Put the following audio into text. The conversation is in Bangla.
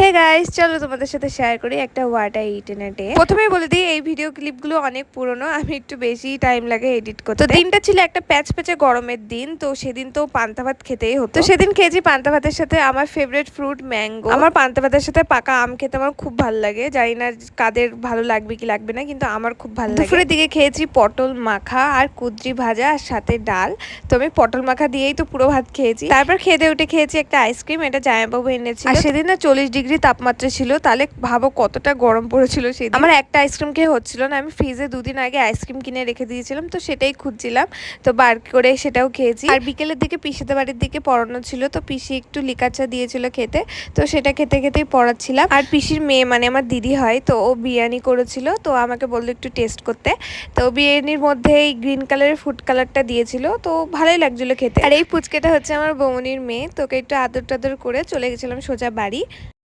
হে গাইস, চলো তোমাদের সাথে শেয়ার করি একটা what I it in a day. প্রথমেই বলে দিই, এই ভিডিও ক্লিপগুলো অনেক পুরনো, আমি একটু বেশি টাইম লাগে এডিট করতে। তো দিনটা ছিল একটা প্যাচ প্যাচে গরমের দিন, তো সেদিন তো পান্তা ভাত খেতেই হতো। তো সেদিন খেয়েছি পান্তা ভাতের সাথে আমার ফেভারিট ফ্রুট ম্যাঙ্গো। আমার পান্তা ভাতের সাথে পাকা আম খেতে আমার খুব ভালো লাগে, জানি না কাদের ভালো লাগবে কি লাগবে না, কিন্তু আমার খুব ভালো লাগে। দুপুরের দিকে খেয়েছি পটল মাখা আর কুদ্রি ভাজা আর সাথে ডাল। তো আমি পটল মাখা দিয়েই তো পুরো ভাত খেয়েছি। তারপর খেতে উঠে খেয়েছি একটা আইসক্রিম, এটা জামাইবাবু এনেছিল। আর সেদিন না 40 ডিগ্রি তাপমাত্রা ছিল, তাহলে ভাবো কতটা গরম পড়েছিল সেদিন। আমার একটা আইসক্রিম খেয়ে হচ্ছিল না, আমি ফ্রিজে 2 দিন আগে আইসক্রিম কিনে রেখে দিয়েছিলাম, তো সেটাই খুঁজছিলাম, তো বার করে সেটাও খেয়েছি। আর বিকেলের দিকে পিসিদের বাড়ির দিকে পড়ানো ছিল, তো পিসি একটু লিকার চা দিয়েছিল খেতে, তো সেটা খেতে খেতেই পড়াচ্ছিলাম। আর পিসির মেয়ে মানে আমার দিদি হয়, তো ও বিরিয়ানি করেছিল, তো আমাকে বললো একটু টেস্ট করতে। তো বিরিয়ানির মধ্যে এই গ্রিন কালারের ফুড কালারটা দিয়েছিল, তো ভালোই লাগছিল খেতে। আর এই পুচকেটা হচ্ছে আমার বৌমনির মেয়ে, তোকে একটু আদর টাদর করে চলে গেছিলাম সোজা বাড়ি।